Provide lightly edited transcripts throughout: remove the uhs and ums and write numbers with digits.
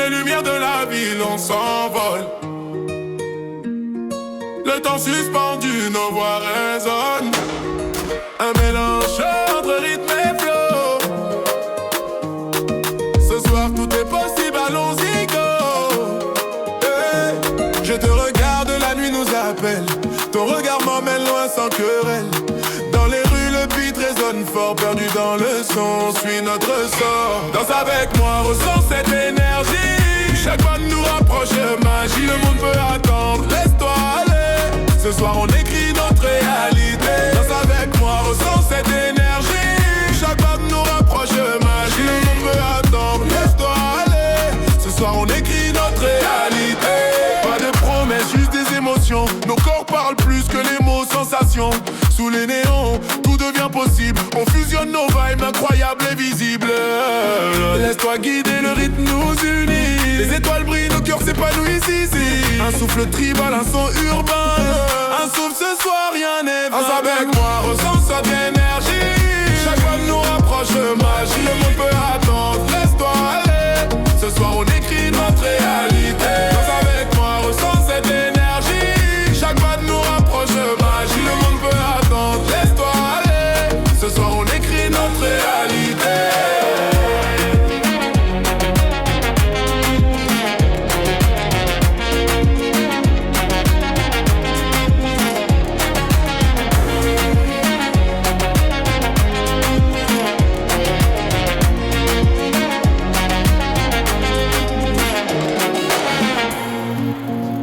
les lumières de la ville, on s'envole. Le temps suspendu, nos voix résonnent. Un mélange entre rythme et flow. Ce soir tout est possible, allons-y go. Hey, je te regarde, la nuit nous appelle. Ton regard m'emmène loin sans querelle. Dans les rues le beat résonne fort, perdu dans le son, suis notre sort. Danse avec moi, ressens cette énergie. Chaque pas nous rapproche de magie, le monde peut attendre, laisse-toi aller. Ce soir on écrit notre réalité. Danse avec moi, ressens cette énergie. Chaque pas nous rapproche de magie, le monde peut attendre, laisse-toi aller. Ce soir on écrit notre réalité. Pas de promesses, juste des émotions. Nos corps parlent plus que les mots, sensations. Sous les néons, tout devient possible. On fusionne nos vibes, incroyables et visibles. Laisse-toi guider, le rythme nous unit. Les étoiles brillent, nos cœurs s'épanouissent ici. Un souffle tribal, un son urbain. Un souffle ce soir, rien n'est vain. Danse avec moi, ressens cette énergie. Chaque fois nous rapproche de magie. Le monde peut attendre, laisse-toi aller. Ce soir on écrit notre réalité. Danse avec moi, ressens cette énergie. Chaque pas nous rapproche de magie. Le monde peut attendre, laisse-toi aller. Ce soir on écrit notre réalité.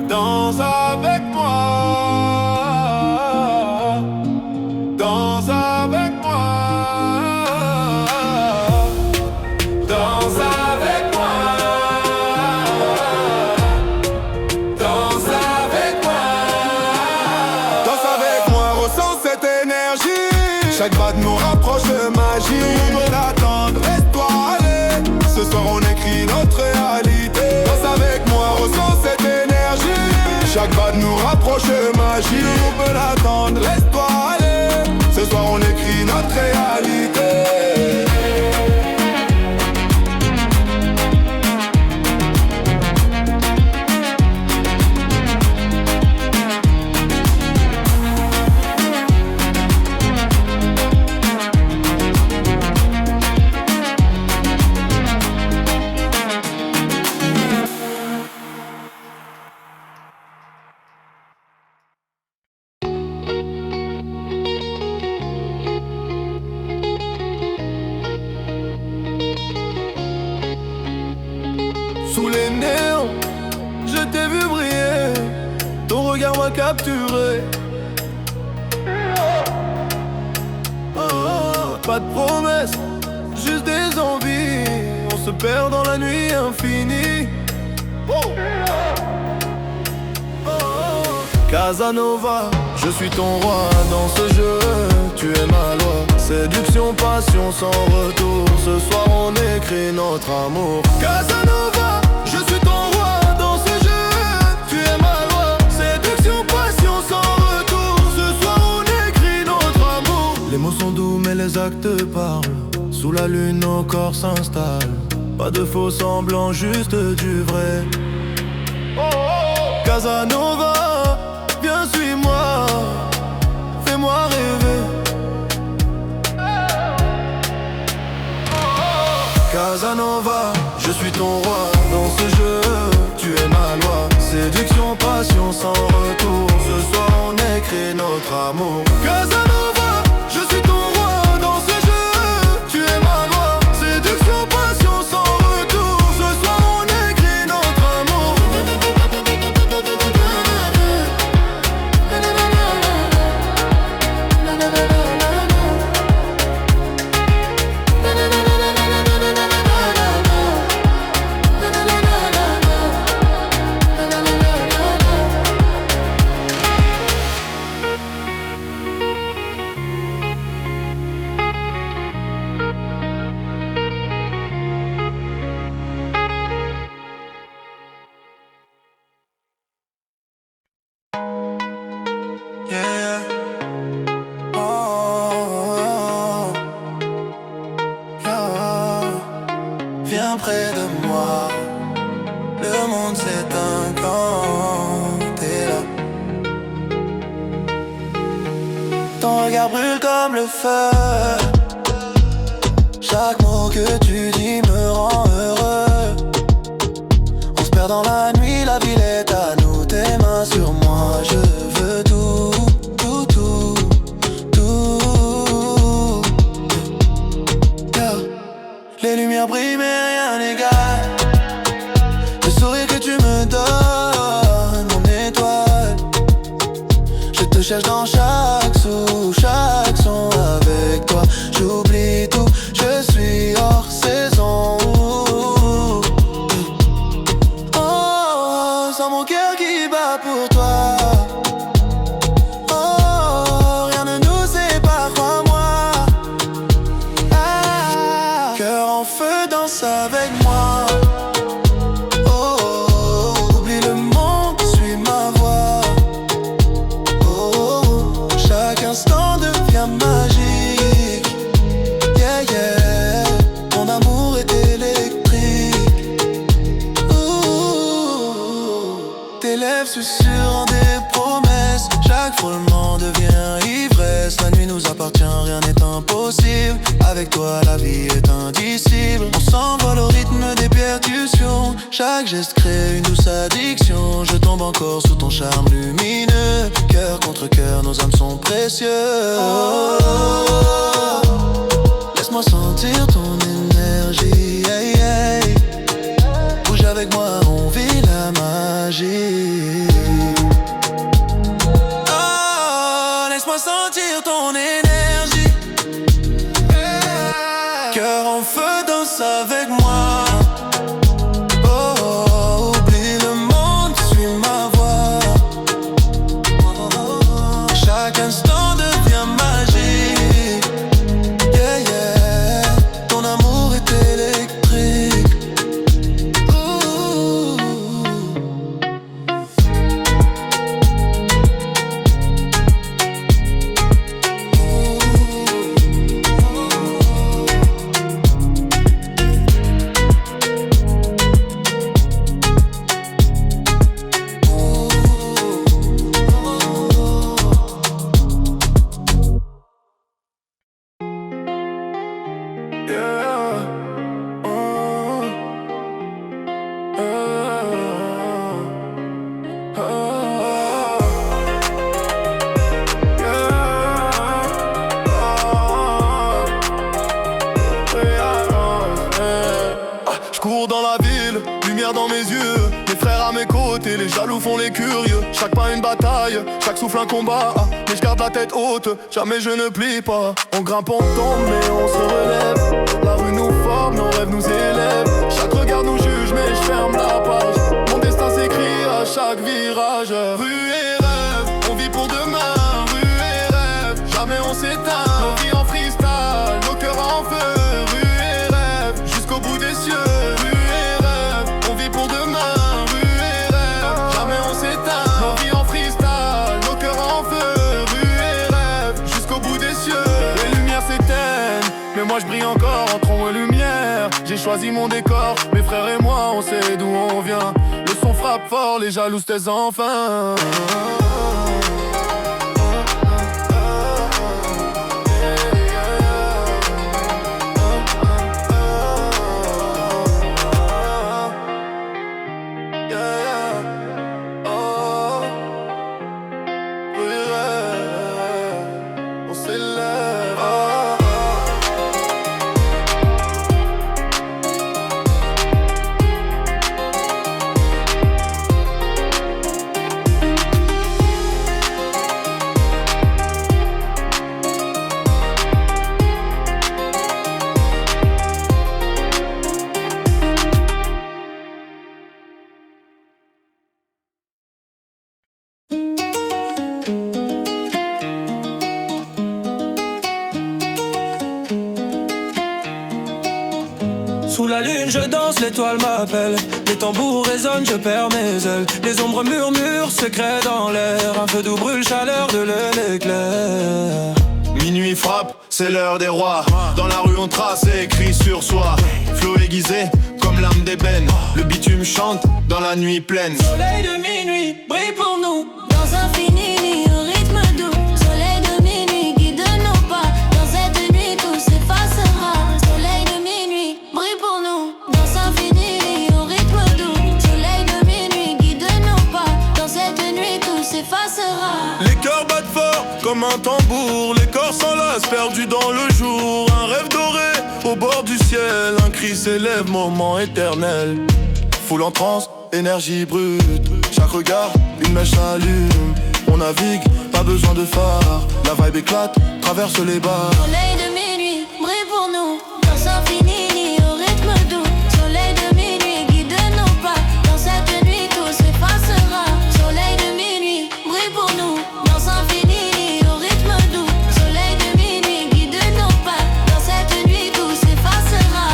Danse avec moi. Danse avec moi. Danse avec moi. Danse avec moi. Danse avec moi, ressens cette énergie. Chaque pas nous rapproche de magie. On veut l'attendre, laisse-toi aller. Ce soir on écrit notre réalité. Danse avec moi, ressens cette énergie. Chaque pas nous rapproche de magie. On peut l'attendre, laisse-toi aller. Ce soir on écrit notre réalité. Sous les néons, je t'ai vu briller. Ton regard m'a capturé. Pas de promesses, juste des envies. On se perd dans la nuit infinie. Casanova, je suis ton roi dans ce jeu. Tu es ma loi. Séduction, passion sans retour. Ce soir on écrit notre amour. Casanova, je suis ton roi dans ce jeu. Tu es ma loi. Séduction, passion sans retour. Ce soir on écrit notre amour. Les mots sont doux mais les actes parlent. Sous la lune nos corps s'installent. Pas de faux semblants, juste du vrai. Casanova, viens suis-moi. Fais-moi rêver. Casanova, je suis ton roi dans ce jeu. Tu es ma loi. Séduction, passion sans retour. Ce soir on écrit notre amour. Casanova, je suis ton roi dans ce jeu. Tu es ma loi. Séduction, passion sans retour. Ce soir on écrit notre amour. Viens près de moi, Le monde s'éteint quand t'es là. Ton regard brûle comme le feu. Chaque mot que tu dis me rend heureux. On se perd dans la nuit, la ville est à nous. Tes mains sur moi, je veux tout, tout, tout, tout. Yeah. Les lumières brillent mais rien n'égale le sourire que tu me donnes, mon étoile. Je te cherche dans chaque chaque son. Avec toi, j'oublie tout, je suis hors saison. Oh, sans mon cœur qui bat pour toi. Oh, rien ne nous sépare, crois-moi. Ah, cœur en feu, danse avec moi. Oh, oublie le monde, suis ma voix. Oh, chaque instant devient magique. Yeah, yeah, ton amour est électrique. Ouh, tes lèvres susurrent des promesses. Chaque frôlement devient ivresse. La nuit nous appartient, rien n'est impossible. Avec toi la vie est indicible. On s'envole au rythme des percussions. Chaque geste crée une douce addiction. Je tombe encore sous ton charme lumineux. Cœur contre cœur, nos âmes sont précieuses. Oh, laisse-moi sentir ton énergie. Hey, hey. Bouge avec moi, on vit la magie. Oh, laisse-moi sentir ton énergie. Cœur en feu, danse avec moi. Oh, oublie le monde, suis ma voix. Chaque instant devient magique. Yeah, yeah, ton amour est électrique. Ouh. J'cours dans la ville, lumière dans mes yeux. Mes frères à mes côtés, les jaloux font les curieux. Chaque pas une bataille, chaque souffle un combat. Mais j'garde la tête haute, jamais je ne plie pas. On grimpe, on tombe, mais on se relève. La rue nous forme, nos rêves nous élèvent. Chaque regard nous juge, mais je ferme la page. Mon destin s'écrit à chaque virage. Rue et rêve, on vit pour demain. Rue et rêve, jamais on s'éteint. Nos vies en freestyle, nos cœurs en feu. Rue et rêve, jusqu'au bout des cieux. Mais moi je brille encore entre ombre et lumière. J'ai choisi mon décor, mes frères et moi on sait d'où on vient. Le son frappe fort, les jaloux se taisent enfin. Sous la lune je danse, l'étoile m'appelle. Les tambours résonnent, je perds mes ailes. Les ombres murmurent, secrets dans l'air. Un feu doux brûle, chaleur de l'éclair. Minuit frappe, c'est l'heure des rois. Dans la rue on trace et écrit sur soi. Flow aiguisé, comme comme l'âme d'ébène. Le bitume chante dans la nuit pleine. Soleil de minuit, brille pour nous. Dans infini, au rythme doux. Soleil de minuit, guide nos pas. Dans cette nuit, tout s'effacera. Soleil de minuit, brille pour nous. Dans infini, au rythme doux. Soleil de minuit, guide nos pas. Dans cette nuit, tout s'effacera. Les cœurs battent fort comme un tambour. Les corps s'enlacent, perdus dans le jour. Un rêve doré au bord du ciel. Un cri s'élève, moment éternel. Foule en transe, énergie brute. Chaque regard, une mèche allume. On navigue, pas besoin de phare. La vibe éclate, traverse les bars. Soleil de minuit, brille pour nous. Dans infini, au rythme doux. Soleil de minuit, guide nos pas. Dans cette nuit, tout s'effacera. Soleil de minuit, brille pour nous. Dans infini, au rythme doux. Soleil de minuit, guide nos pas. Dans cette nuit, tout s'effacera.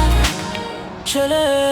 Je le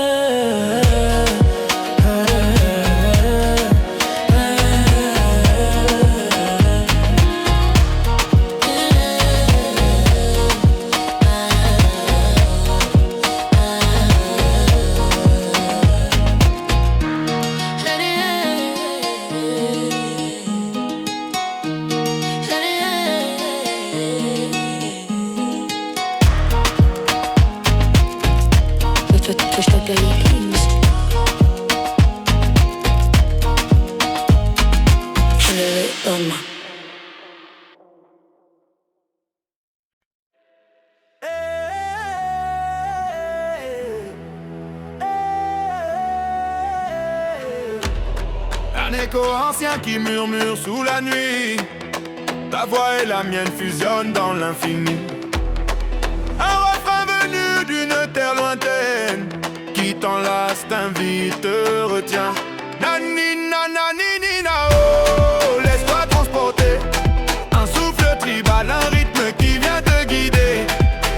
Un écho ancien qui murmure sous la nuit. Ta voix et la mienne fusionnent dans l'infini. Un refrain venu d'une terre lointaine qui t'enlace, t'invite, te retient. Nanina, nanini, oh, laisse-toi transporter. Un souffle tribal, un rythme qui vient te guider.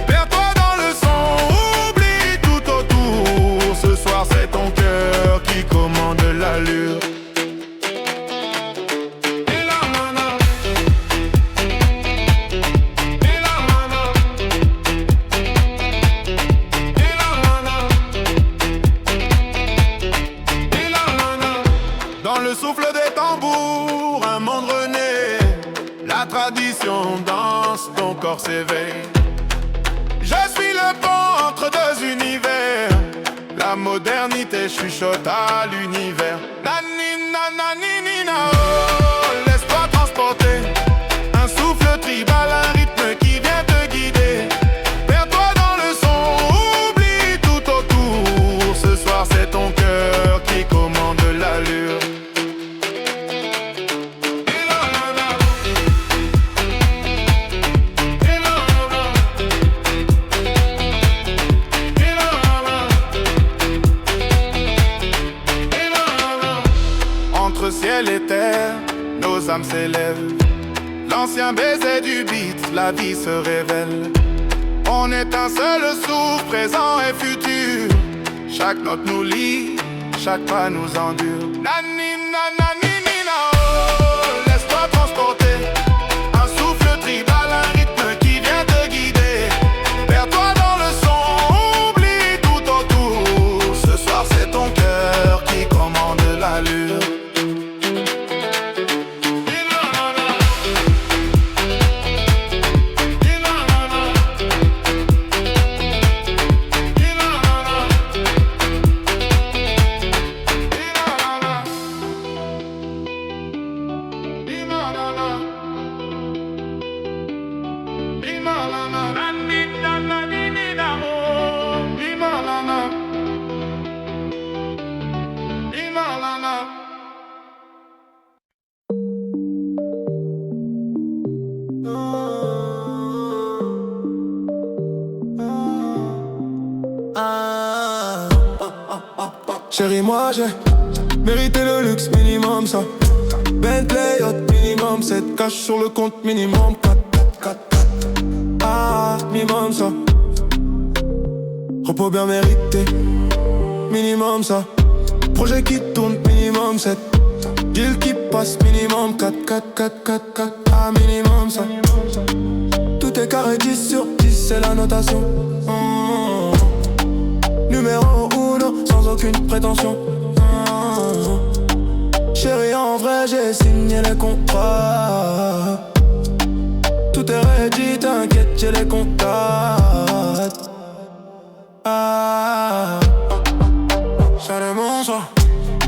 Perds-toi dans le son, oublie tout autour. Ce soir c'est ton cœur qui commande l'allure. Le souffle des tambours, un monde renaît. La tradition danse, ton corps s'éveille. Je suis le pont entre deux univers. La modernité chuchote à l'univers. Nanina, naninina, oh, laisse-toi transporter. Un souffle tribal, un rythme qui vient te guider. Perds-toi dans le son, oublie tout autour. Ce soir c'est ton cœur qui commande l'allure. Entre ciel et terre, nos âmes s'élèvent. L'ancien baiser du beat, la vie se révèle. On est un seul souffle, présent et futur. Chaque note nous lie, chaque pas nous endure. Nanina, naninina, oh, laisse-toi transporter. Un souffle tribal, un rythme qui vient te guider. Perds-toi dans le son, oublie tout autour. Ce soir c'est ton cœur qui commande l'allure. Chérie, moi j'ai mérité le luxe, minimum ça. Bentley, yacht, minimum 7 cash sur le compte, minimum 4. Ah, minimum ça. Repos bien mérité, minimum ça. Projet qui tourne, minimum 7. Deal qui passe, minimum 4. Ah, minimum ça. Tout est carré 10 sur 10, c'est la notation. Numéro 1, aucune prétention. Chérie, en vrai, j'ai signé le contrat. Tout est ready, t'inquiète, j'ai les contacts. J'allais mon choix,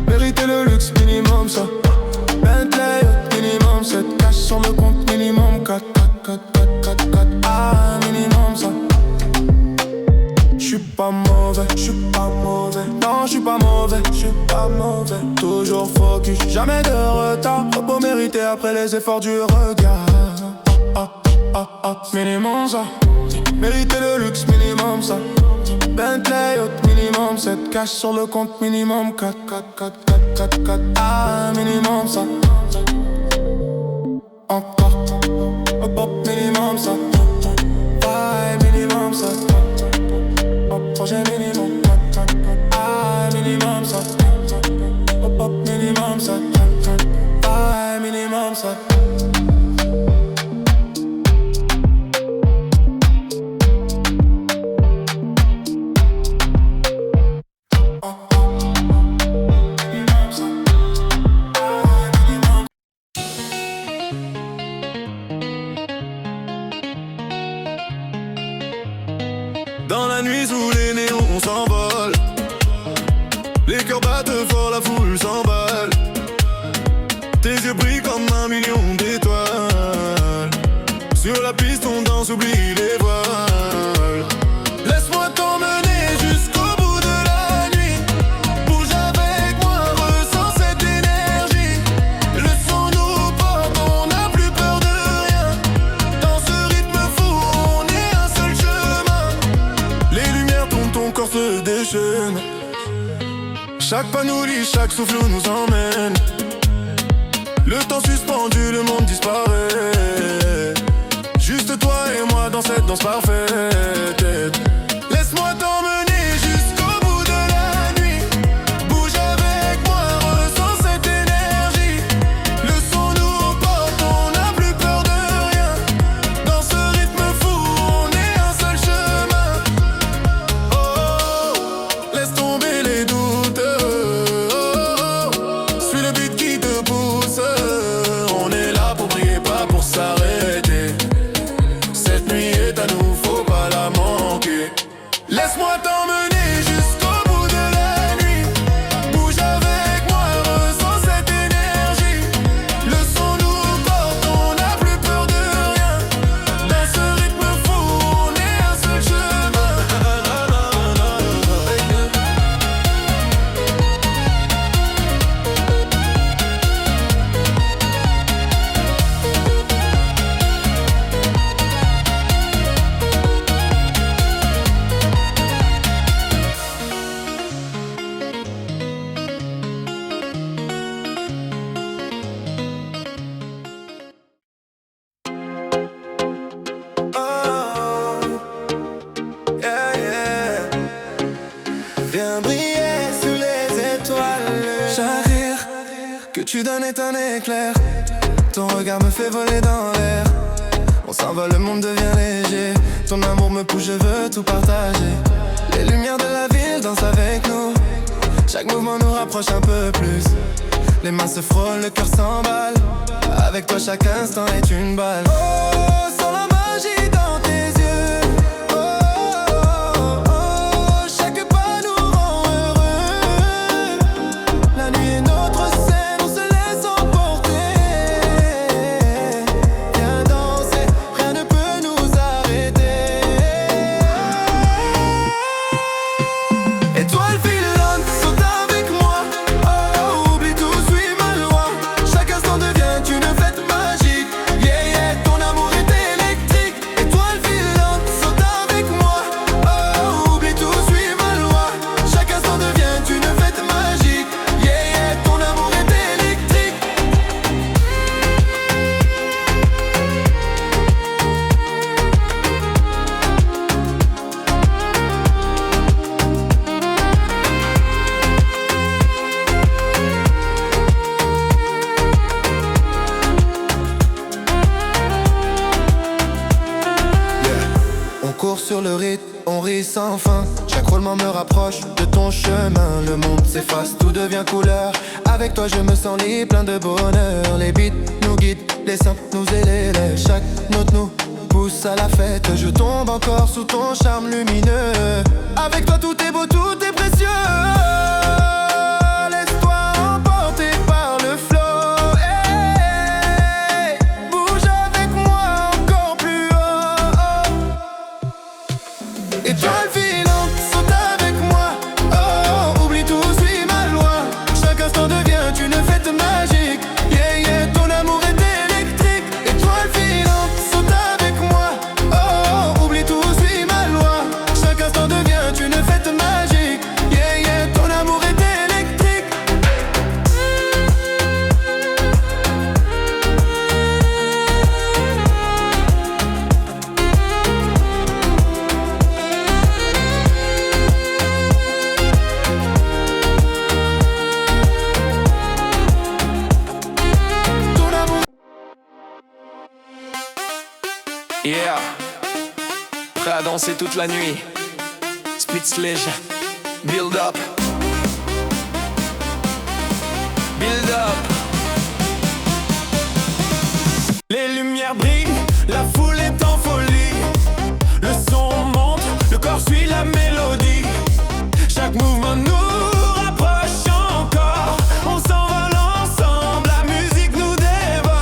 mériter le luxe, minimum ça. Bentley, minimum 7 cash sur le compte, minimum 4, 4, 4, 4, 4, minimum ça. J'suis pas mauvais, j'suis pas mauvais. Non, j'suis pas mauvais, j'suis pas mauvais. Toujours focus, jamais de retard. Repos mérité après les efforts du regard. Minimum ça. Mériter le luxe, minimum ça. Bentley, minimum 7 cash sur le compte, minimum 4, 4, 4, 4, 4, 4, minimum ça. Encore, minimum ça. Minimum ça. Projet minimum, minimum ça. Minimum ça. Minimum ça. Dans la nuit sous les néons on s'envole. Les cœurs battent fort, la foule s'emballe. Tes yeux brillent comme 1 million d'étoiles. Sur la piste on danse, oublie les voiles. Laisse-moi t'emmener jusqu'au bout de la nuit. Bouge avec moi, ressens cette énergie. Le son nous porte, on n'a plus peur de rien. Dans ce rythme fou, on est un seul chemin. Les lumières tombent, ton corps se déchaîne. Chaque pas nous lie, chaque souffle nous emmène. Le temps suspendu, le monde disparaît. Juste toi et moi dans cette danse parfaite. Laisse-moi t'emmener jusqu'au bout de la nuit. Bouge avec moi, ressens cette énergie. Le son nous porte, on n'a plus peur de rien. Dans ce rythme fou, on est un seul chemin. Oh, laisse tomber les doutes. Suis le beat qui te pousse. On est là pour briller, pas pour s'arrêter. Cette nuit est à nous, faut pas la manquer. Laisse-moi t'emmener jusqu'au bout de la nuit. Bouge avec moi, ressens cette énergie. Le son nous porte, on n'a plus peur de rien. Dans ce rythme fou, on est un seul chemin. Viens briller sous les étoiles. Chaque rire que tu donnes est un éclair. Ton regard me fait voler dans l'air. On s'envole, le monde devient léger. Ton amour me pousse, je veux tout partager. Les lumières de la ville dansent avec nous. Chaque mouvement nous rapproche un peu plus. Les mains se frôlent, le cœur s'emballe. Avec toi chaque instant est une balle. Oh, sans la magie dans tes yeux. Oh, oh, oh, oh. Chaque pas nous rend heureux. La nuit est notre scène, on se laisse emporter. Viens danser, rien ne peut nous arrêter. Étoile filante, saute avec moi. Oh, oublie tout, suis ma loi. Chaque instant devient une fête magique. Yeah, yeah, ton amour est électrique. Étoile filante, saute avec moi. Oh, oublie tout, suis ma loi. Chaque instant devient une fête magique. Yeah, yeah, ton amour est électrique. On court sur le rythme, on rit sans fin. Chaque frôlement me rapproche de ton chemin. Le monde s'efface, tout devient couleur. Avec toi je me sens libre, plein de bonheur. Les beats nous guident, les sons nous élèvent. Chaque note nous pousse à la fête. Je tombe encore sous ton charme lumineux. Avec toi tout est beau, tout est précieux. Étoiles filantes sont avec moi. Oh, oublie tout, suis ma loi. Chaque instant devient une fête magique. Yeah, yeah, ton amour est électrique. Étoiles filantes sont avec moi. Oh, oublie tout, suis ma loi. Chaque instant devient une fête magique. Yeah, yeah, ton amour est électrique. Yeah, prêt à danser toute la nuit. Spitzlige, build up. Build up. Les lumières brillent, la foule est en folie. Le son monte, le corps suit la mélodie. Chaque mouvement nous rapproche encore. On s'envole ensemble, la musique nous dévore.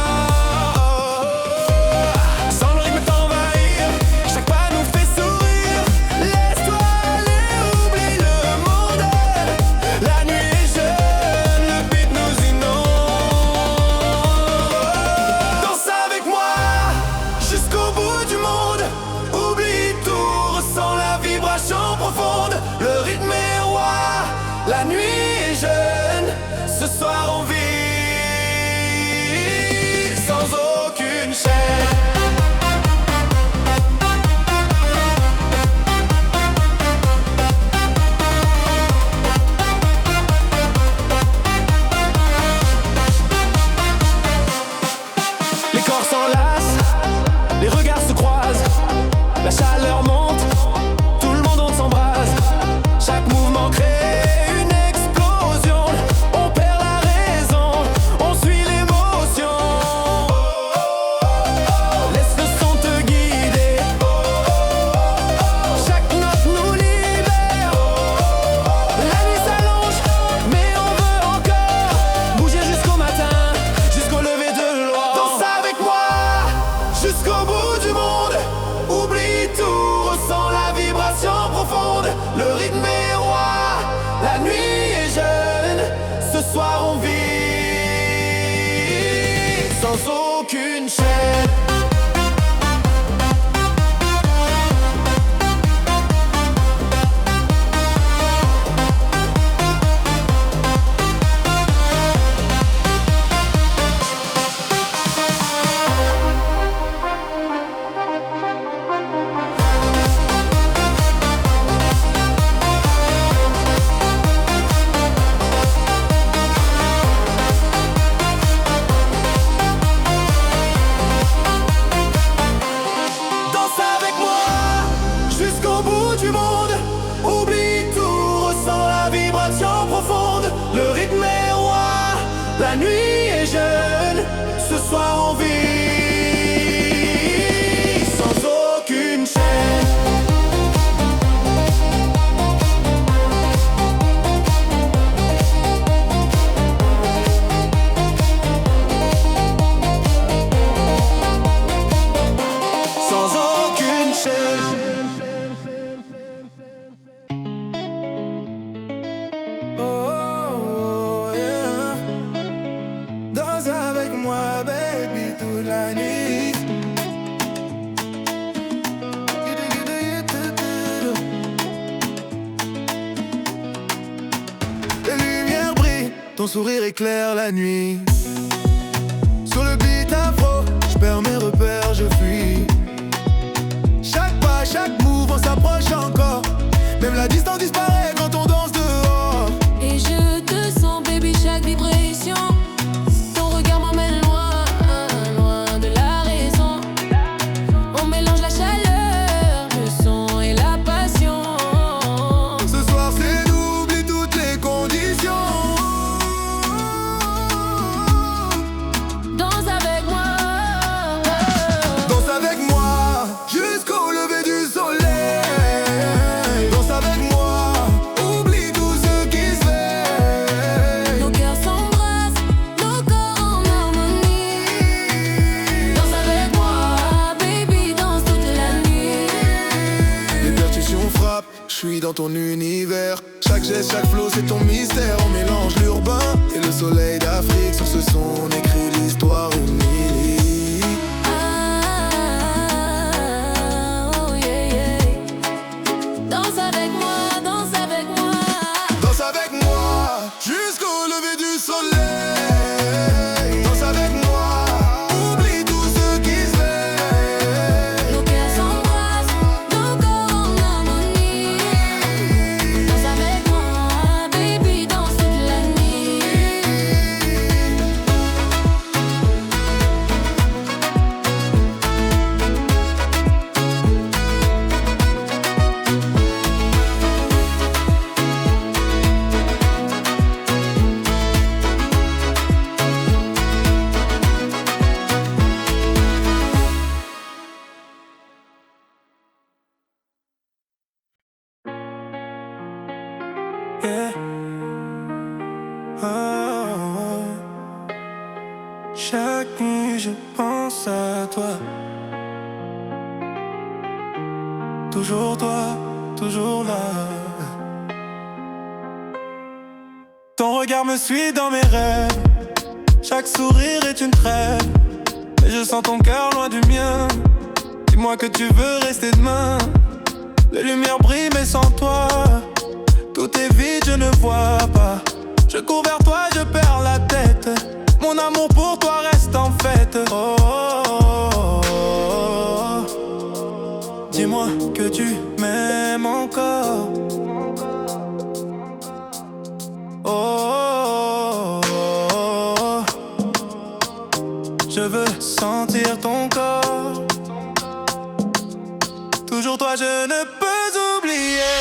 Sans le rythme t'envahir, chaque pas nous fait sourire. Laisse-toi aller, oublie le monde. La nuit est jeune, le beat nous inonde. Danse avec moi jusqu'au bout du monde. Oublie tout, ressens la vibration profonde. Le rythme est roi, la nuit est jeune. Ce soir on vit sans aucune chaîne. Les corps s'enlacent, les regards se croisent. La chaleur monte, tout le monde on s'embrase. Chaque mouvement crée une explosion. On perd la raison, on suit l'émotion. Laisse le son te guider. Chaque note nous libère. La nuit s'allonge, mais on veut encore bouger jusqu'au matin, jusqu'au lever de l'aurore. Danse avec moi jusqu'au bout du monde. Oublie tout, ressens la vibration profonde. Le rythme est roi, la nuit est jeune. Ce soir on vit sans aucune chaîne. Danse avec moi jusqu'au bout du monde. Oublie tout, ressens la vibration profonde. Le rythme est roi, la nuit est jeune. Ce soir on vit sans aucune chaîne. Sans aucune chaîne. Oh, yeah. Danse avec moi, baby, toute la nuit. Les lumières brillent, ton sourire éclaire la nuit. Sur le beat afro, je perds mes repères, je fuis. Chaque pas, chaque move, on s'approche encore. Même la distance disparaît quand on danse dehors. Et je te sens, baby, chaque vibration. Ton regard m'emmène loin, loin de la raison. On mélange la chaleur, le son et la passion. geste, chaque flow c'est ton mystère. On mélange l'urbain et le soleil d'Afrique. Sur ce son on écrit l'histoire unique. Oh yeah yeah. Danse avec moi, danse avec moi. Danse avec moi jusqu'au lever du soleil. Danse avec moi, oublie tout ce qui se fait. Nos cœurs s'embrassent, nos corps en harmonie. Danse avec moi, baby, danse toute la nuit. Yeah. Oh. Chaque nuit je pense à toi. Toujours toi, toujours là. Ton regard me suit dans mes rêves. Chaque sourire est une trêve. Mais je sens ton cœur loin du mien. Dis-moi que tu veux rester demain. Les lumières brillent mais sans toi tout est vide, je ne vois pas. Je cours vers toi, je perds la tête. Mon amour pour toi reste en fête. Oh, oh, oh, oh. Dis-moi que tu m'aimes encore. Oh, oh, oh. Je veux sentir ton corps. Toujours toi, je ne peux oublier.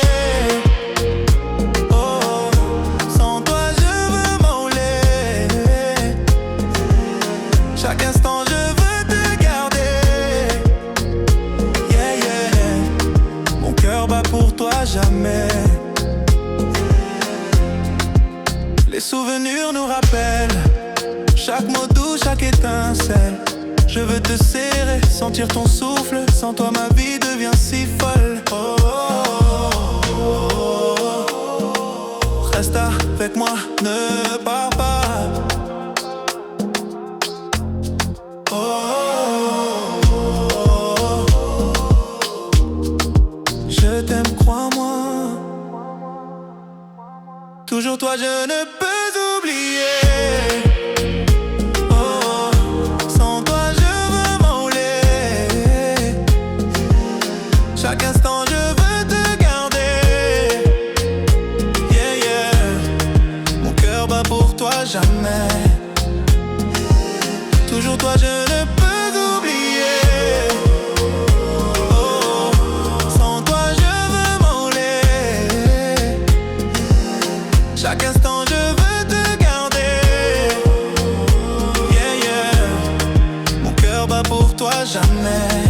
Chaque instant je veux te garder. Yeah, yeah. Mon cœur bat pour toi jamais. Les souvenirs nous rappellent chaque mot doux, chaque étincelle. Je veux te serrer, sentir ton souffle. Sans toi ma vie devient si folle. Oh, oh, oh, oh. Reste avec moi, ne pars pas. Je t'aime, crois-moi. Toujours toi, je ne peux oublier. Oh, sans toi, je veux m'envoler. Chaque instant, je veux te garder. Yeah, yeah. Mon cœur bat pour toi, jamais. Toujours toi, je ne peux oublier. Oh, sans toi, je veux m'envoler. Chaque instant, je veux te garder. Yeah, yeah. Mon cœur bat pour toi, jamais.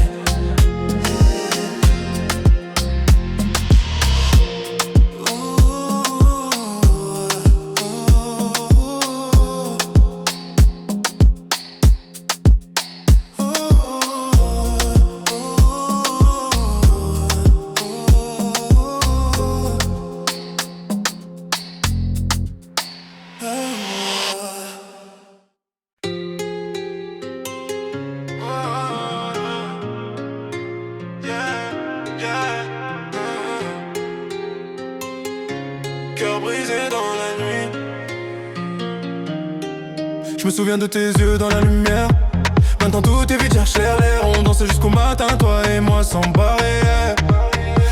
Cœur brisé dans la nuit. Je me souviens de tes yeux dans la lumière. Maintenant tout est vide, cherche l'air. On dansait jusqu'au matin, toi et moi sans barrière.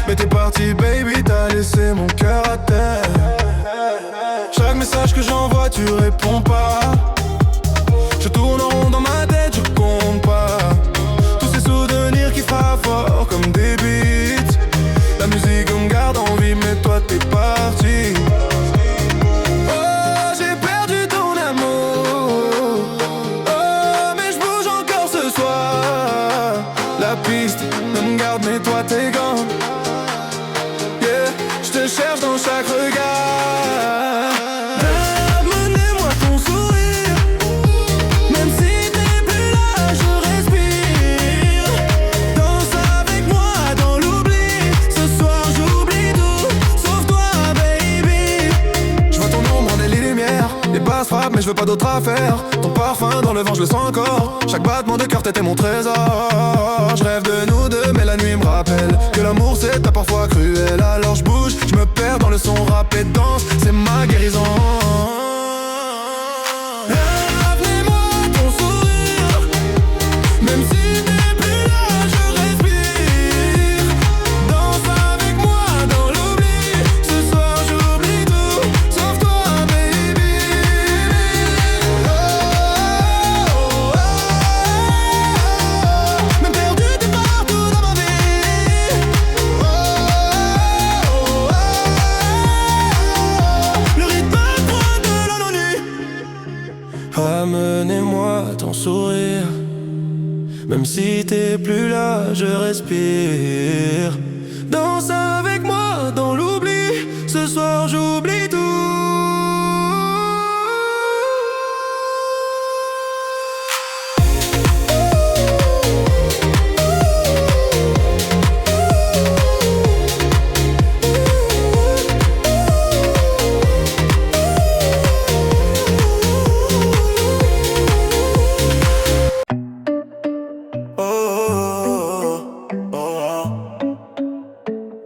Mais t'es parti baby, t'as laissé mon cœur à terre. Chaque message que j'envoie, tu réponds pas. Je tourne en rond dans ma tête, je compte pas. Tous ces souvenirs qui frappent fort comme des beats. La musique me garde en vie, mais toi t'es parti. Oh, j'ai perdu ton amour. Oh, mais je bouge encore ce soir. La piste me garde, mais toi t'es gone. Yeah, je te cherche dans chaque regard. Ramenez-moi ton sourire. se frappe mais je veux pas d'autre affaire. Ton parfum dans le vent je le sens encore. Chaque battement de cœur t'étais mon trésor. Je rêve de nous deux mais la nuit me rappelle que l'amour c'est parfois cruel. Alors je bouge, je me perds dans le son rap et danse. C'est ma guérison. Amenez-moi ton sourire. Même si t'es plus là, je respire. Danse avec moi dans l'oubli. Ce soir j'oublie tout.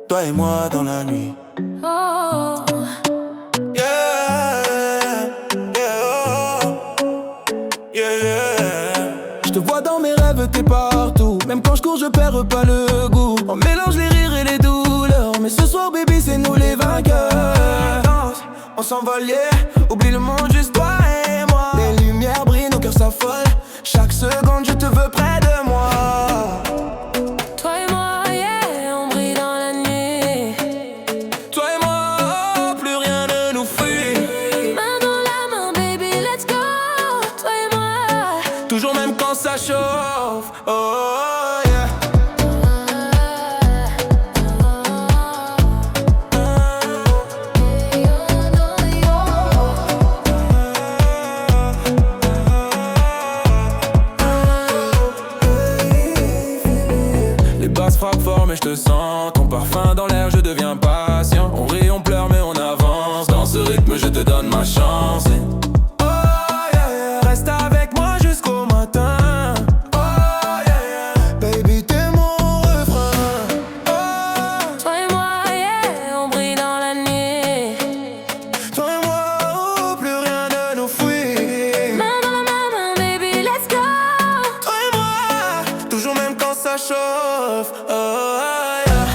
Toi et moi dans la nuit. Oh, Yeah, yeah, yeah, yeah. Je te vois dans mes rêves, t'es partout. Même quand je cours, je perds pas le goût. On mélange les rires et les douleurs. Mais ce soir, baby, c'est nous les vainqueurs. Danse, on s'envole, yeah. Oublie le monde, juste toi et moi. Les lumières brillent, nos cœurs s'affolent. Chaque seconde, je te veux près de moi. toi et moi, yeah, on brille dans la nuit. Toi et moi, oh, plus rien ne nous fuit. Main dans la main, baby, let's go. Toi et moi. Toujours même quand ça chauffe. Oh yeah. Les basses frappent fort mais je te sens. Ton parfum dans l'air, je deviens patient. On rit, on pleure mais on avance. Dans ce rythme je te donne ma chance. Oh yeah, yeah. Reste avec moi jusqu'au matin. Oh yeah, yeah. Baby t'es mon refrain. Oh. Toi et moi, yeah, on brille dans la nuit. Toi et moi, oh, plus rien ne nous fuit. Main dans la main, baby, let's go. Toi et moi, toujours même quand ça chauffe. Oh yeah.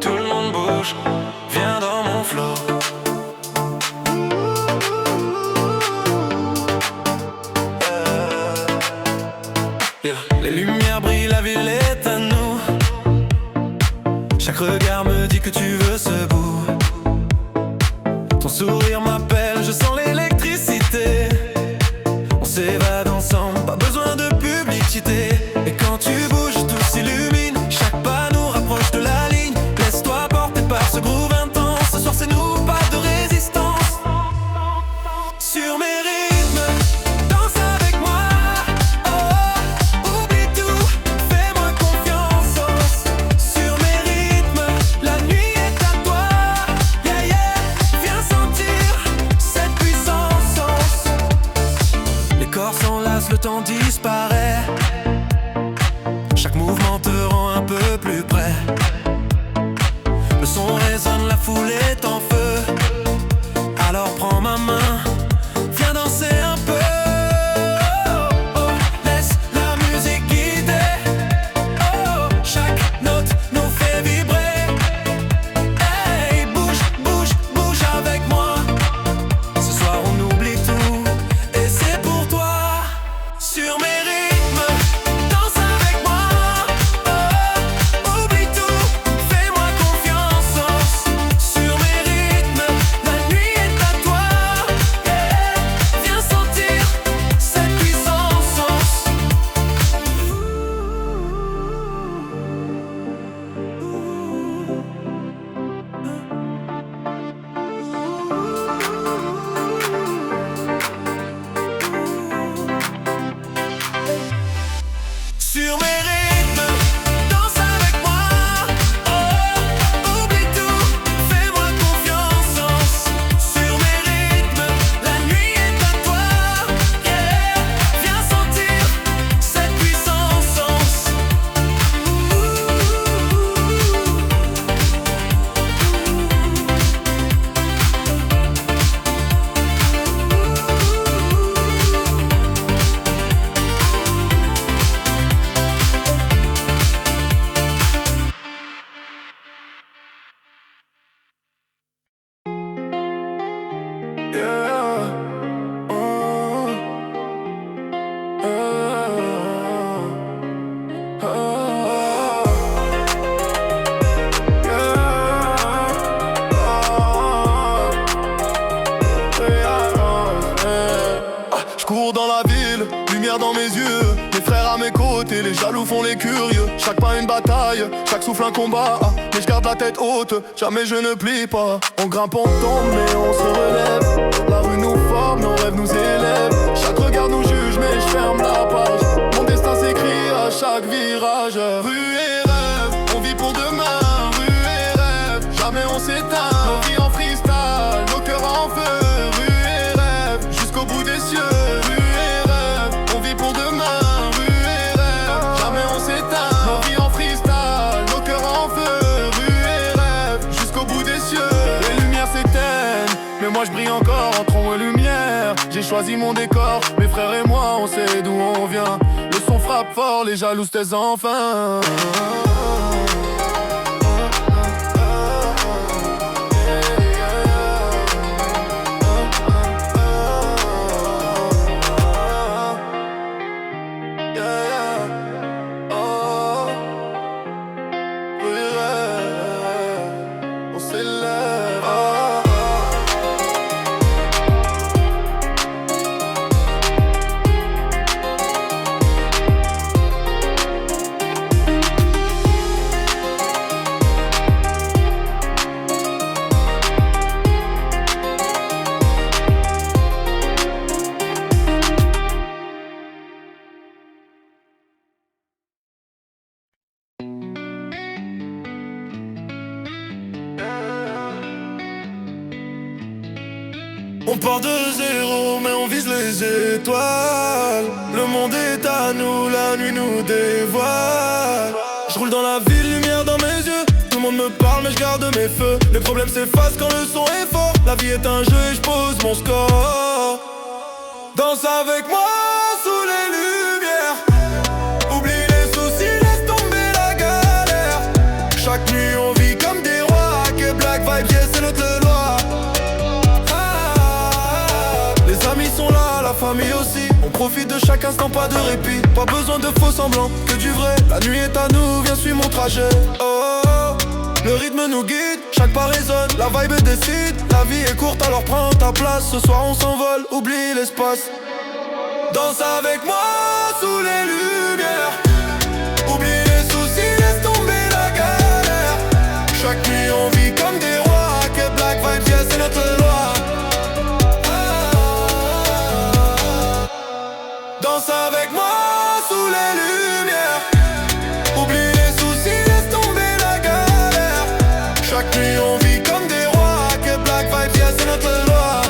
Tout le monde bouge, viens dans mon flow. Les lumières brillent, la ville est à nous. Chaque regard me dit que tu veux ce bout. Ton sourire m'appelle, je sens l'électricité. On s'évade ensemble, pas besoin de publicité. Et quand tu bouges, tout s'illumine. Chaque pas nous rapproche de la ligne. Laisse-toi porter par ce groove intense. Ce soir c'est nous, pas de résistance. Sur mes rythmes, danse avec moi. Oh, oublie tout, fais-moi confiance. Sur mes rythmes, la nuit est à toi. Yeah, yeah, viens sentir cette puissance. Les corps s'enlacent, le temps disparaît. Chaque mouvement te rend un peu plus près. Le son résonne, la foule est en feu. Alors prends ma main, viens danser un peu. Oh, oh, laisse la musique guider. Oh, chaque note nous fait vibrer. Hey, bouge, bouge, bouge avec moi. Ce soir on oublie tout et c'est pour toi. Sur mes rythmes. cours dans la ville, lumière dans mes yeux. Mes frères à mes côtés, les jaloux font les curieux. Chaque pas une bataille, chaque souffle un combat. Mais je garde la tête haute, jamais je ne plie pas. On grimpe, on tombe, mais on se relève. La rue nous forme, nos rêves nous élèvent. Chaque regard nous juge, mais je ferme la page. Mon destin s'écrit à chaque virage. Rue et rêve, on vit pour demain. Rue et rêve, jamais on s'éteint. Nos vies en freestyle, nos cœurs en feu. Rue et rêve, jusqu'au bout des cieux. Rue et rêve, on vit pour demain. Rue et rêve, jamais on s'éteint. Nos vies en freestyle, nos cœurs en feu. Rue et rêve, jusqu'au bout des cieux. Les lumières s'éteignent, mais moi je brille encore entre ombre et lumière. J'ai choisi mon décor, mes frères et moi on sait d'où on vient. Le son frappe fort, les jaloux se taisent enfin. On s'élève. On part de zéro mais on vise les étoiles. Le monde est à nous, la nuit nous dévoile. Je roule dans la ville, lumière dans mes yeux. Tout le monde me parle mais je garde mes feux. Les problèmes s'effacent quand le son est fort. La vie est un jeu et je pose mon score. Danse avec moi sous les lumières. Oublie les soucis, laisse tomber la galère. Chaque nuit on vit comme des rois. Que Black Vibe, yeah, c'est notre loi. Les amis sont là, la famille aussi. On profite de chaque instant, pas de répit. Pas besoin de faux semblants, que du vrai. La nuit est à nous, viens suivre mon trajet. Oh, oh, le rythme nous guide, chaque pas résonne. La vibe décide, la vie est courte alors prends ta place. Ce soir on s'envole, oublie l'espace. Danse avec moi sous les lumières. Oublie les soucis, laisse tomber la galère. Chaque nuit on vit comme des rois. Que Black Vibe, yeah, c'est notre loi. Danse avec moi sous les lumières. Oublie les soucis, laisse tomber la galère. Chaque nuit on vit comme des rois. Que Black Vibe, yeah, c'est notre loi.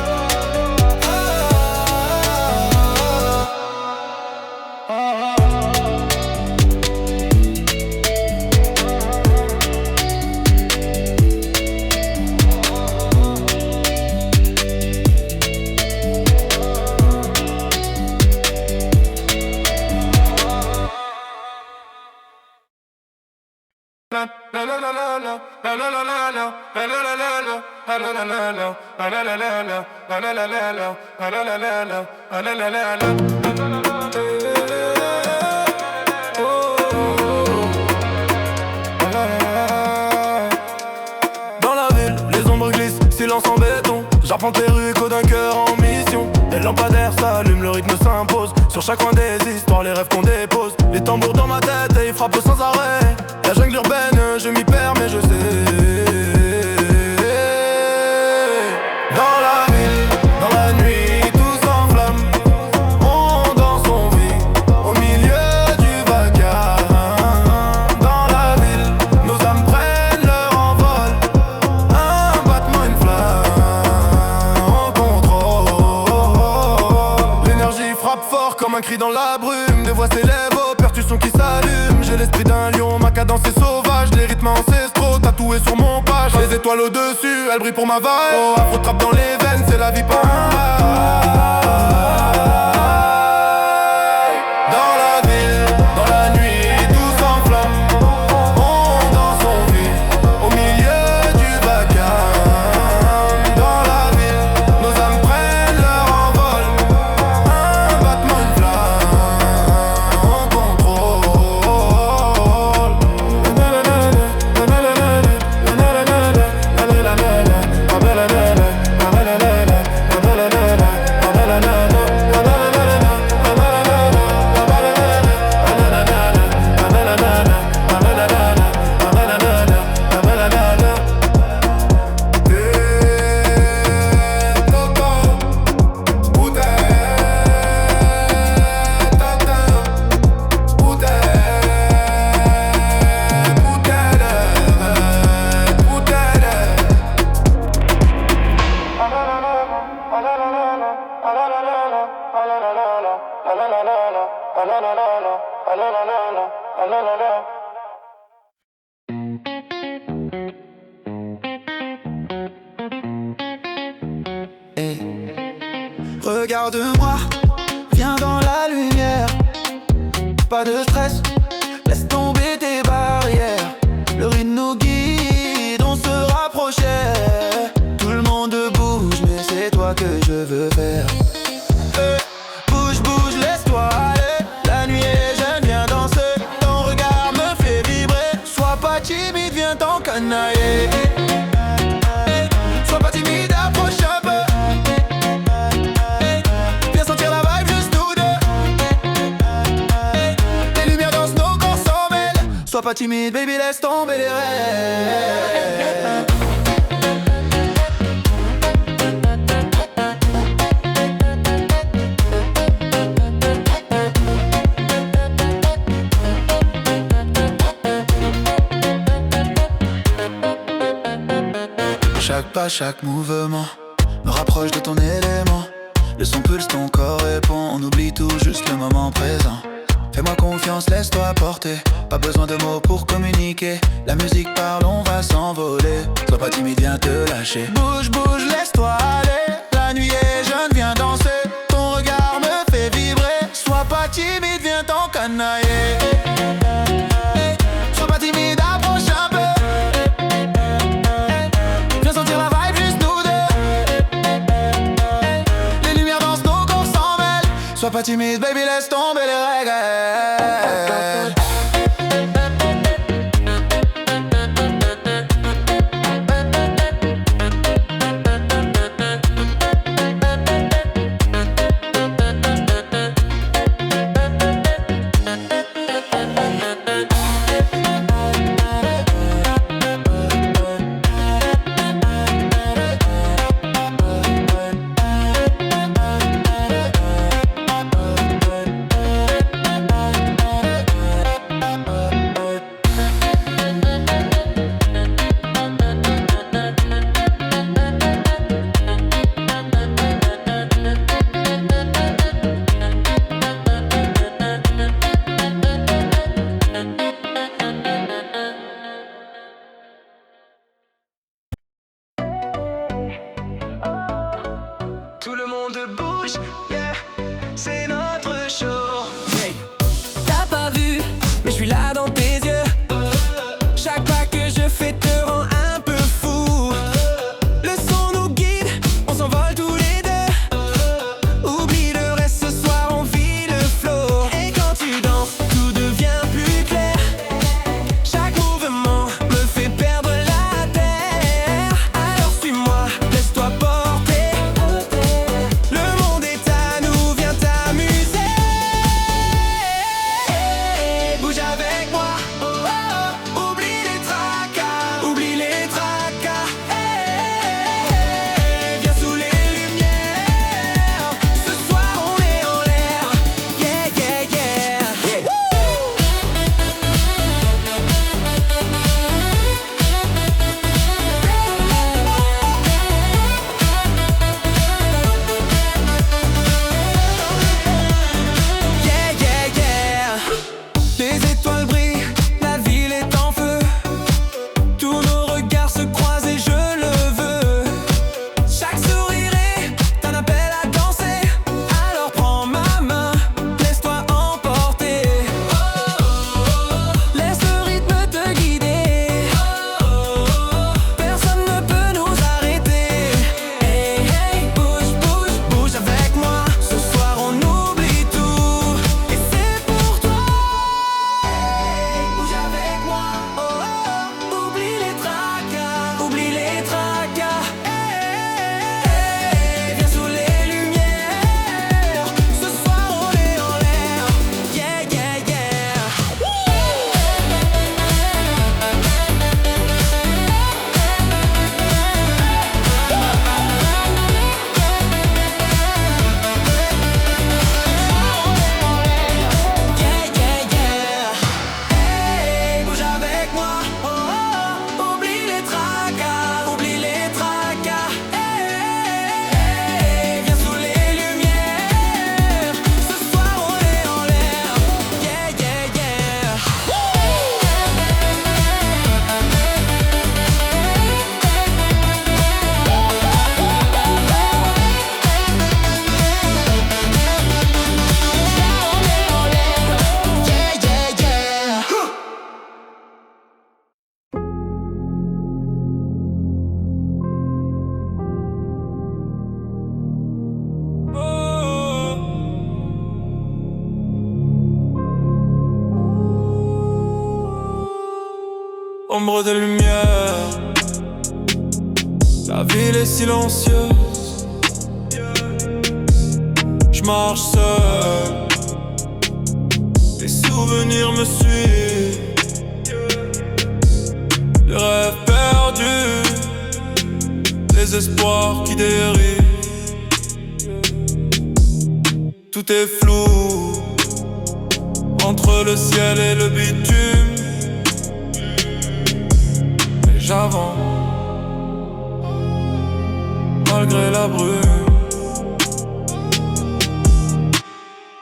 Dans la ville, les ombres glissent, silence en béton. J'arpente les rues, écho d'un cœur en mission. Les lampadaires s'allument, le rythme s'impose. Sur chaque coin des histoires, les rêves qu'on dépose. Les tambours dans ma tête et ils frappent sans arrêt. La jungle urbaine, je m'y perds mais je sais. Dans la ville, dans la nuit, tout s'enflamme. On danse, on vit au milieu du vacarme. Dans la ville, nos âmes prennent leur envol. Un battement, une flamme, on contrôle. L'énergie frappe fort comme un cri dans la brume. Des voix s'élèvent aux percussions qui s'allument. J'ai l'esprit d'un lion, ma cadence est sauvage. Les rythmes ancestraux tatoués sur mon page. Les étoiles au-dessus, elles brillent pour ma vibe. Oh, afro trap dans les veines, c'est la vie pas un bail. Dans la ville, dans la nuit, tout s'enflamme. On danse, on vit au milieu du vacarme. Dans la ville, nos âmes prennent leur envol. Un battement, une flamme, on contrôle. Regarde-moi, viens dans la lumière. Pas de stress, laisse tomber tes barrières. Le rythme nous guide, on se rapprochait. Tout le monde bouge, mais c'est toi que je veux faire. Bouge, bouge, laisse-toi aller. La nuit est jeune, viens danser. Ton regard me fait vibrer. Sois pas timide, viens t'encanailler. Sois pas timide, approche un peu. Viens sentir la vibe, juste nous deux. Les lumières dansent, nos corps s'en mêlent. Sois pas timide, baby, laisse tomber les rêves. Chaque pas, chaque mouvement me rapproche de ton élément. Le son pulse, ton corps répond. On oublie tout, juste le moment présent. Fais-moi confiance, laisse-toi porter. Pas besoin de mots pour communiquer. La musique parle, on va s'envoler. Sois pas timide, viens te lâcher. Bouge, bouge, laisse-toi aller. La nuit est jeune, viens danser. Ton regard me fait vibrer. Sois pas timide, viens t'encanailler. Sois pas timide, approche un peu. Viens sentir la vibe, juste nous deux. Les lumières dansent, nos corps s'en mêlent. Sois pas timide, baby, laisse tomber les règles. ombre de lumière. La ville est silencieuse. Je marche seul. Les souvenirs me suivent. Les rêves perdus, les espoirs qui dérivent. Tout est flou entre le ciel et le bitume. Mais j'avance malgré la brume.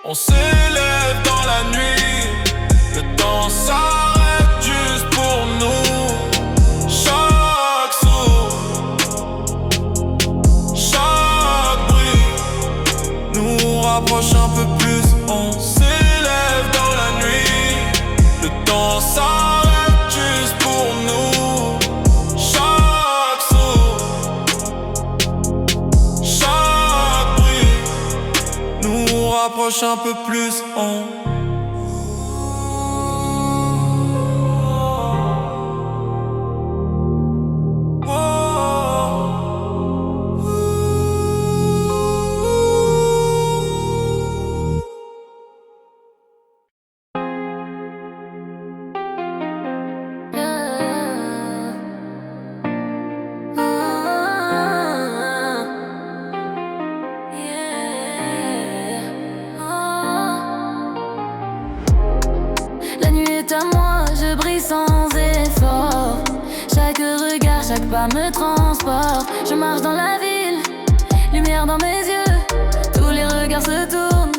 On s'élève dans la nuit, le temps s'arrête juste pour nous. Chaque souffle, chaque bruit nous rapproche un peu plus. On s'élève dans la nuit, le temps s'arrête juste pour nous. Chaque souffle, chaque bruit nous rapproche un peu plus. La nuit est à moi, je brille sans effort. Chaque regard, chaque pas me transporte. Je marche dans la ville, lumière dans mes yeux. Tous les regards se tournent,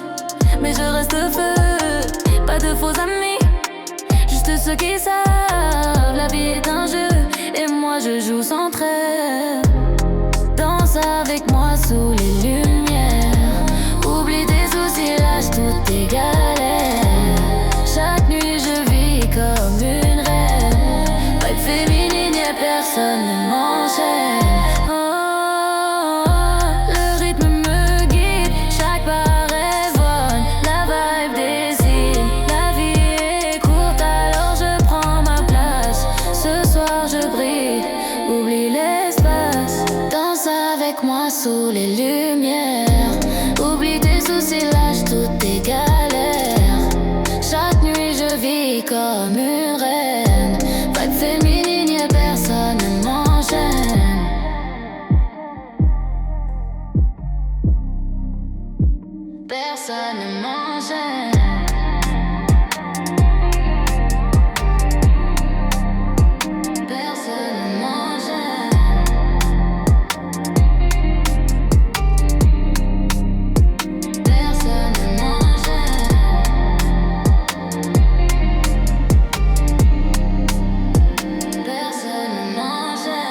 mais je reste feu. Pas de faux amis, juste ceux qui savent. La vie est un jeu, et moi je joue sans trêve. Danse avec moi sous les lumières. Oublie tes soucis, lâche toutes tes galères. Chaque nuit je vis comme une reine. Pas de féminine, y'a personne ne m'enchaîne. Oh, le rythme me guide, chaque pas résonne. La vibe décide, la vie est courte alors je prends ma place. Ce soir je brille, oublie l'espace. Danse avec moi sous les lumières. Oublie tes soucis, lâche toutes tes galères. Chaque nuit je vis comme une reine. Pas de féminine, y'a personne ne m'enchaîne. Personne ne m'enchaîne. Personne ne m'enchaîne. Personne ne m'enchaîne. Personne ne m'enchaîne.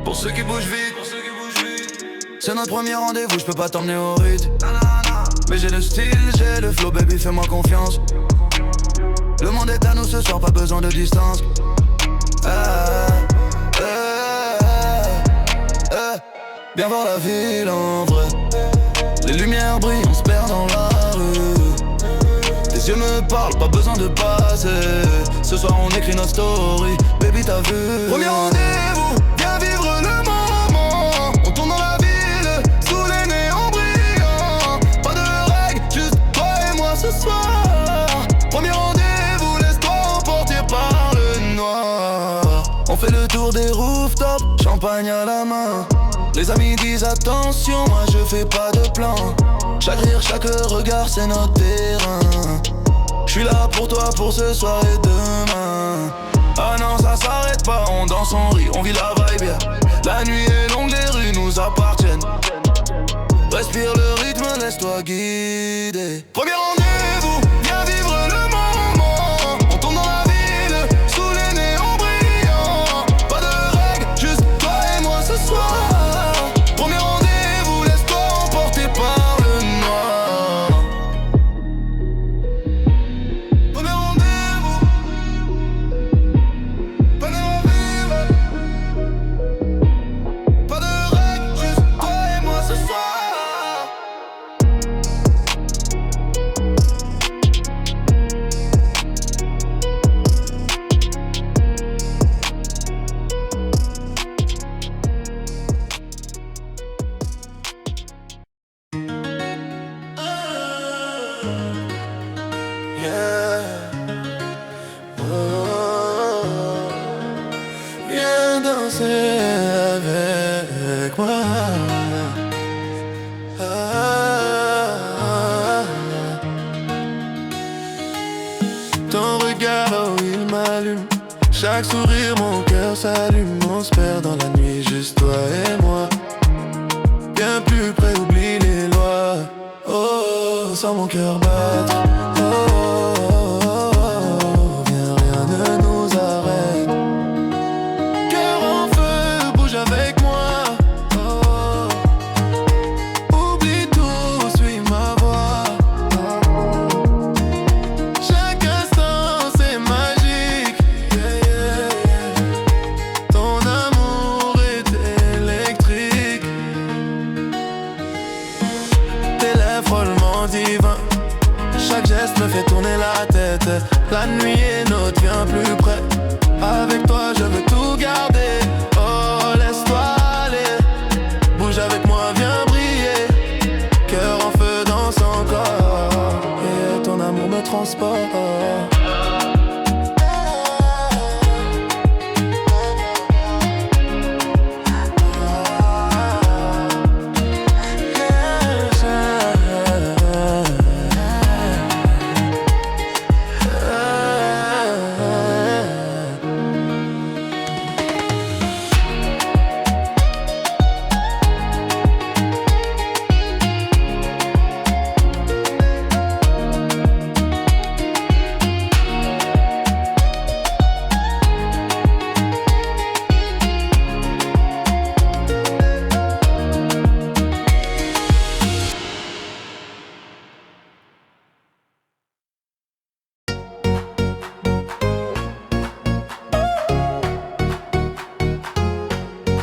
Pour ceux qui bougent vite, c'est notre premier rendez-vous, je peux pas t'emmener au rythme. Mais j'ai le style, j'ai le flow, baby, fais-moi confiance. Le monde est à nous ce soir, pas besoin de distance. Viens voir la ville en vrai. Les lumières brillent, on se perd dans la rue. Tes yeux me parlent, pas besoin de passer. Ce soir on écrit notre story, baby t'as vu. Premier rendez-vous, viens vivre le moment. On tourne dans la ville, sous les néons brillants. Pas de règles, juste toi et moi ce soir. Premier rendez-vous, laisse-toi emporter par le noir. On fait le tour des rooftops, champagne à la main. Les amis disent attention, moi je fais pas de plan. Chaque rire, chaque regard, c'est notre terrain. J'suis là pour toi, pour ce soir et demain. Ah non, ça s'arrête pas, on danse, on rit, on vit la vibe, yeah. La nuit est longue, les rues nous appartiennent. Respire le rythme, laisse-toi guider. Premier rendez-vous, viens vivre le moment. On tourne dans la ville, sous les néons brillants. Pas de règles, juste toi et moi ce soir. Premier rendez-vous, laisse-toi emporter par le noir. danser avec moi. Ton regard, oh il m'allume. Chaque sourire, mon cœur s'allume. On se perd dans la nuit, juste toi et moi. Bien plus près, oublie les lois. Oh, sans mon cœur battre. Oh, oh, oh, oh, viens, rien ne nous arrête. Cœur en feu, bouge avec moi. Oh, oublie tout, suis ma voix. Chaque instant c'est magique. Yeah, yeah, yeah. Ton amour est électrique. Tes lèvres follement divin. Chaque geste me fait tourner la tête. La nuit est nôtre, viens plus près. Avec toi je veux tout garder. Oh laisse-toi aller. Bouge avec moi, viens briller. Cœur en feu dans son corps. Et ton amour me transporte.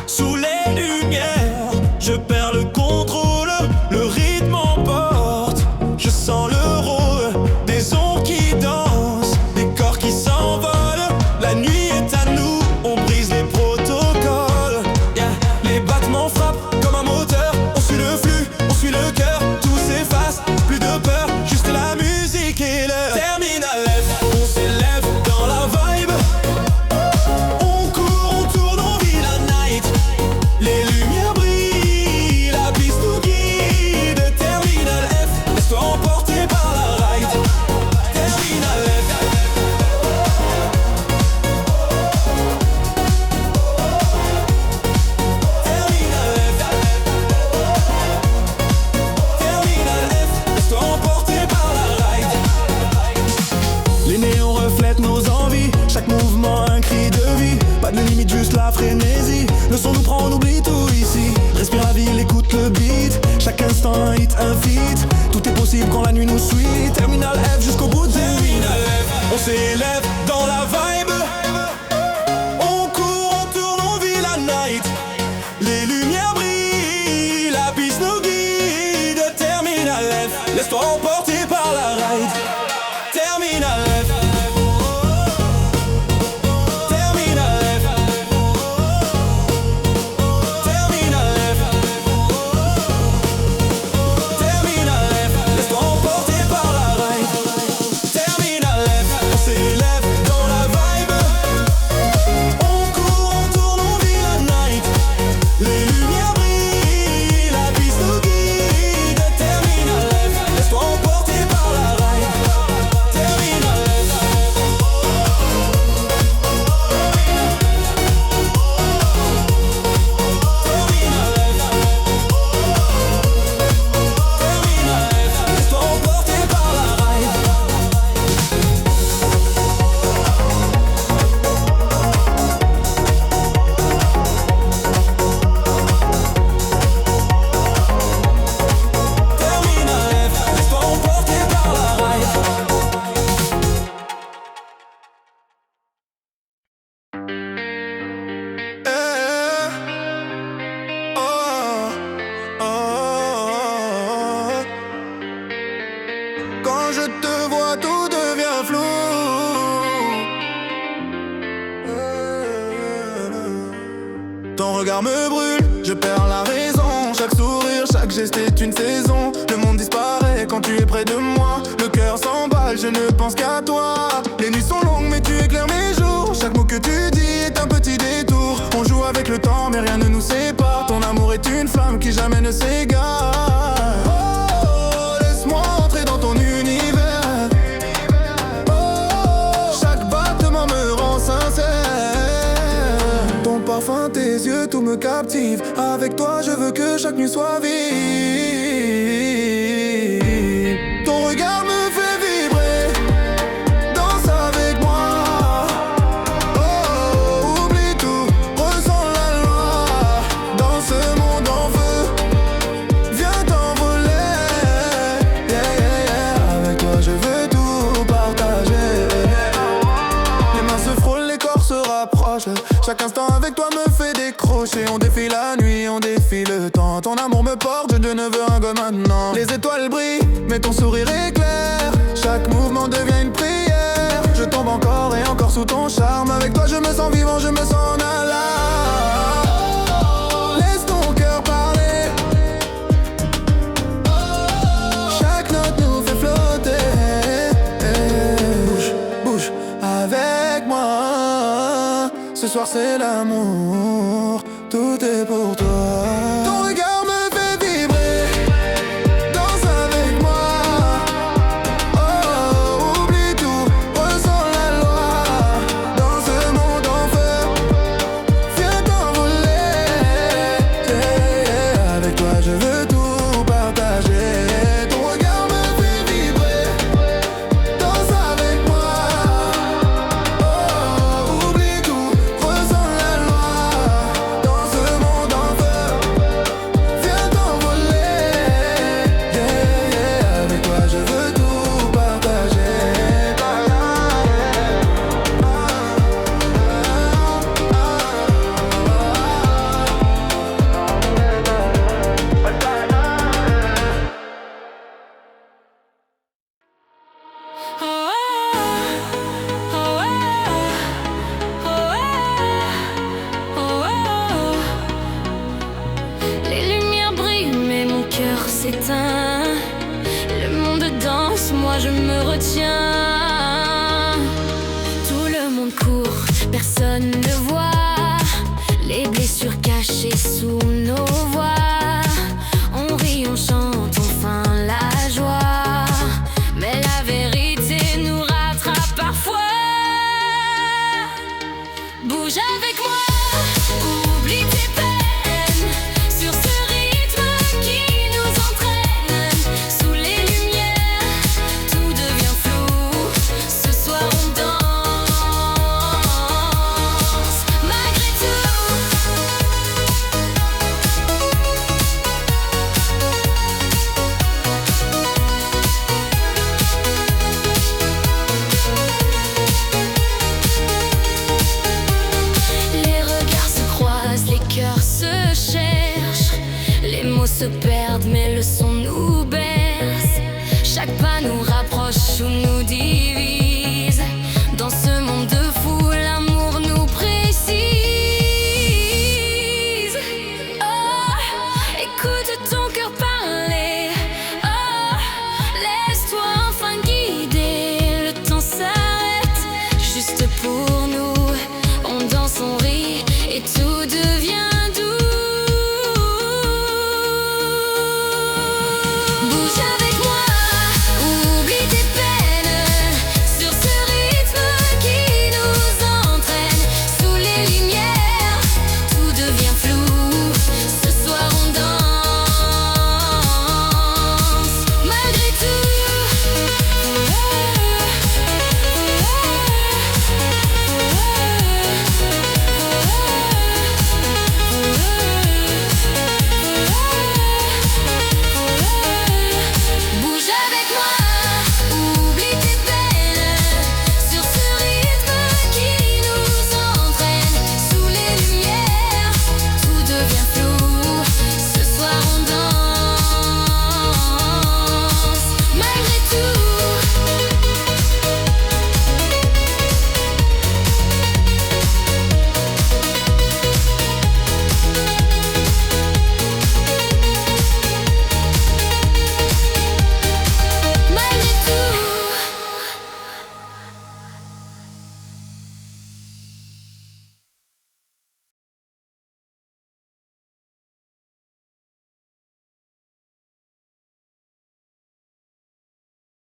Sous les lumières, je perds le contrôle, le rythme emporte. Je sens le rôle des ondes qui dansent, des corps qui s'envolent. La nuit est à nous, on brise les protocoles. Yeah. Les battements frappent comme un moteur, on suit le flux, on suit le cœur. Tout s'efface, plus de peur, juste la musique et l'heure. Terminal F, on s'élève dans la vibe. On court, on tourne, on vit la night. Les lumières brillent, la piste nous guide. Terminal F, laisse-toi emporter par la ride. Terminal F. Terminal F. Terminal F, laisse-toi emporter par la ride. Les néons reflètent nos envies, chaque mouvement un cri de vie. Pas de limite, juste la frénésie. Le son nous prend, on oublie tout ici. Respire la ville, écoute le beat. Chaque instant un hit, un feat. Tout est possible quand la nuit nous suit. Terminal F jusqu'au bout de Terminal F. On s'élève dans la vibe. On court, on tourne, on vit la night. Les lumières brillent, la piste nous guide. Terminal F, laisse-toi emporter par la ride. Terminal F. Terminal F. Terminal F. Terminal F, laisse-toi emporter par la ride. Terminal F, on s'élève dans la vibe. On court, on tourne, on vit la night. Les lumières brillent, la piste nous guide. Terminal F, laisse-toi emporter par la ride. Terminal F. Terminal F, laisse-toi emporter par la ride. Terminal F, laisse-toi emporter par la ride. Quand je te vois, tout devient flou. Ton regard me brûle, je perds la raison. Chaque sourire, chaque geste est une saison. Le monde disparaît quand tu es près de moi. Le cœur s'emballe, je ne pense qu'à toi. Les nuits sont longues mais tu éclaires mes jours. Chaque mot que tu dis est un petit détour. On joue avec le temps, mais rien ne nous sépare. Ton amour est une flamme qui jamais ne s'égare. Oh, laisse-moi entrer dans ton univers. Oh, chaque battement me rend sincère. Ton parfum, tes yeux, tout me captive. Avec toi, je veux que chaque nuit soit vive. Ton regard me fait vibrer. Danse avec moi. Oh, oublie tout, ressens la loi. Dans ce monde en feu, viens t'envoler. Yeah, yeah, yeah. Avec toi, je veux tout partager. Les mains se frôlent, les corps se rapprochent. Chaque instant avec toi me fait décrocher. On défie la nuit, on défie le temps. Ton amour me porte, je ne veux un que maintenant. Les étoiles brillent, mais ton sourire est clair. Chaque mouvement devient une prière. Je tombe encore et encore sous ton charme. Avec toi je me sens vivant, je me sens en alarme. Laisse ton cœur parler. Chaque note nous fait flotter. Bouge, bouge avec moi. Ce soir c'est l'amour, tout est pour toi. Ton regard me fait vibrer. Danse avec moi. Oh, oublie tout, ressens la loi. Dans ce monde en feu, viens t'envoler. Yeah, yeah. Avec toi je veux tout partager. Ton regard me fait vibrer. Danse avec moi. Oh, oublie tout, ressens la loi. Dans ce monde en feu, viens t'envoler. Yeah, yeah. Avec toi je veux tout partager. Les lumières brillent, mais mon cœur s'éteint. Le monde danse, moi je me retiens. Tout le monde court, personne ne voit les blessures cachées sous nos voix. On rit, on chante, enfin la joie. Mais la vérité nous rattrape parfois. Bouge avec moi, oublie tes peines. Sur ce rythme qui nous entraîne. Sous les lumières, tout devient flou. Ce soir on danse, malgré tout. Les regards se croisent, les cœurs se cherchent. Les mots se perdent, mais le son nous berce. Chaque pas nous rapproche ou nous dit